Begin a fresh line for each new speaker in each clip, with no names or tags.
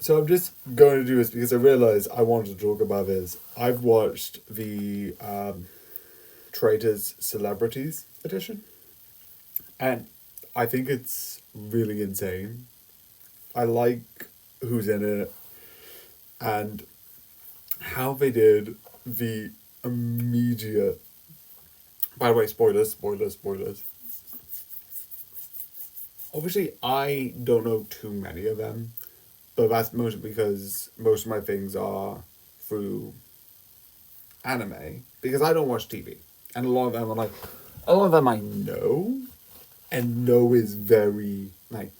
So I'm just going to do this because I realised I wanted to talk about this. I've watched the Traitors Celebrities edition, and I think it's really insane. I like who's in it and how they did the immediate. By the way, spoilers, spoilers, spoilers. Obviously, I don't know too many of them, but that's mostly because most of my things are through anime because I don't watch TV, and a lot of them are like, a lot of them I know, and know is very like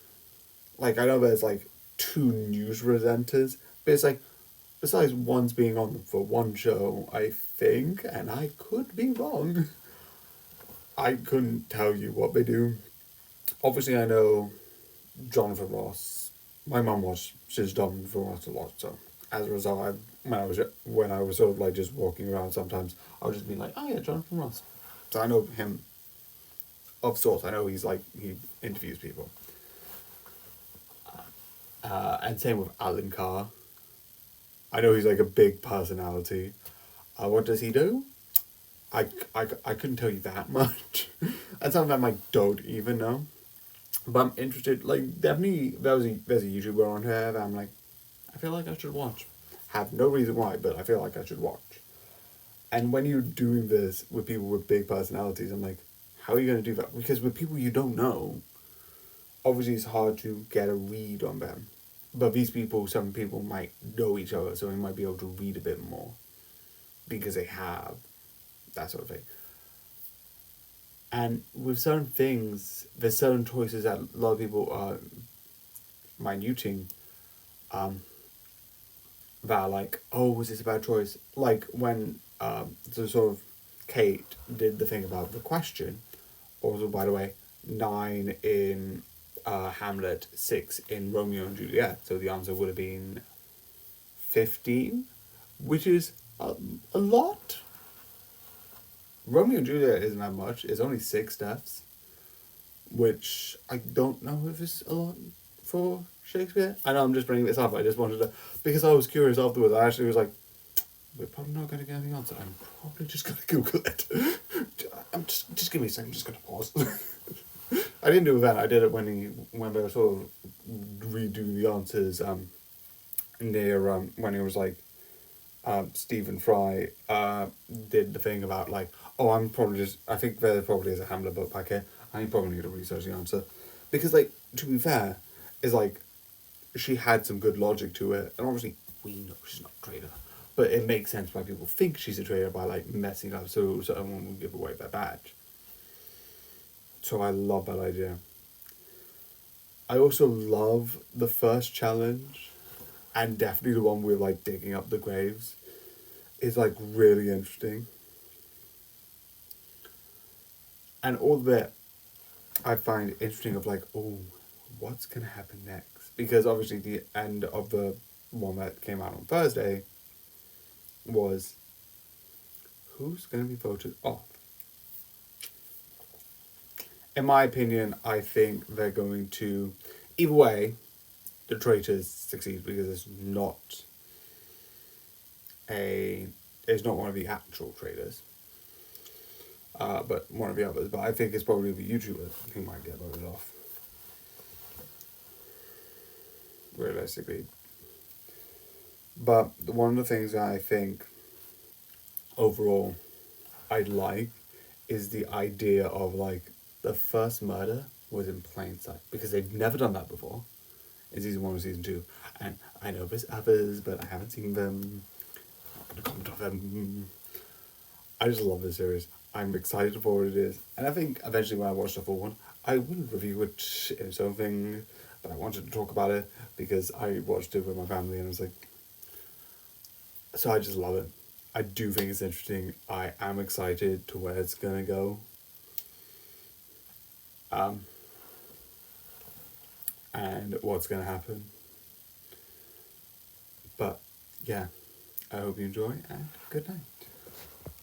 I know there's like two news presenters, but it's like besides one's being on for one show, I think, and I could be wrong. I couldn't tell you what they do. Obviously, I know Jonathan Ross. My mum watches Jonathan Ross a lot, so as a result, when I was sort of like just walking around, sometimes I would just be like, oh yeah, Jonathan Ross. So I know him of sorts. I know he's like he interviews people, and same with Alan Carr. I know he's like a big personality. What does he do? I couldn't tell you that much. And some of them I don't even know. But I'm interested. Like definitely, there's a YouTuber on here that I'm like, I feel like I should watch. Have no reason why, but I feel like I should watch. And when you're doing this with people with big personalities, I'm like, how are you going to do that? Because with people you don't know, obviously it's hard to get a read on them. But these people, some people might know each other, so they might be able to read a bit more because they have that sort of thing. And with certain things, there's certain choices that a lot of people are minuting, um, that are like, oh, was this a bad choice? Like when the sort of Kate did the thing about the question. Also, by the way, 9 in Hamlet, 6 in Romeo and Juliet. So the answer would have been 15, which is a lot. Romeo and Juliet isn't that much. It's only 6 deaths, which I don't know if it's a lot for Shakespeare. I know I'm just bringing this up. I just wanted to, because I was curious afterwards. I actually was like, we're probably not going to get the answer. I'm probably just going to Google it. Just give me a second. I'm just going to pause. I didn't do that. I did it when they were sort of redoing the answers. Near when it was like Stephen Fry did the thing about like, oh, I'm probably just. I think there probably is a Hamlet book back here. I probably need to research the answer because, like, to be fair, is like she had some good logic to it, and obviously we know she's not a traitor, but it makes sense why people think she's a traitor by like messing up so someone will give away their badge. So I love that idea. I also love the first challenge, and definitely the one with like digging up the graves is like really interesting. And all of it I find interesting of like, oh, what's gonna happen next? Because obviously the end of the one that came out on Thursday was who's gonna be voted off. In my opinion, I think they're going to either way, the traitors succeed because a it's not one of the actual traitors. But one of the others. But I think it's probably the YouTuber who might get voted off. Realistically. But one of the things I think overall I'd like is the idea of like the first murder was in plain sight because they've never done that before in season 1 or season 2, and I know there's others, but I haven't seen them. I'm not gonna comment on them. I just love this series. I'm excited for what it is, and I think eventually when I watch the full one, I will review it in its own thing. But I wanted to talk about it because I watched it with my family, and I was like, so I just love it. I do think it's interesting. I am excited to where it's gonna go. Um, and what's gonna happen. But yeah, I hope you enjoy and good night.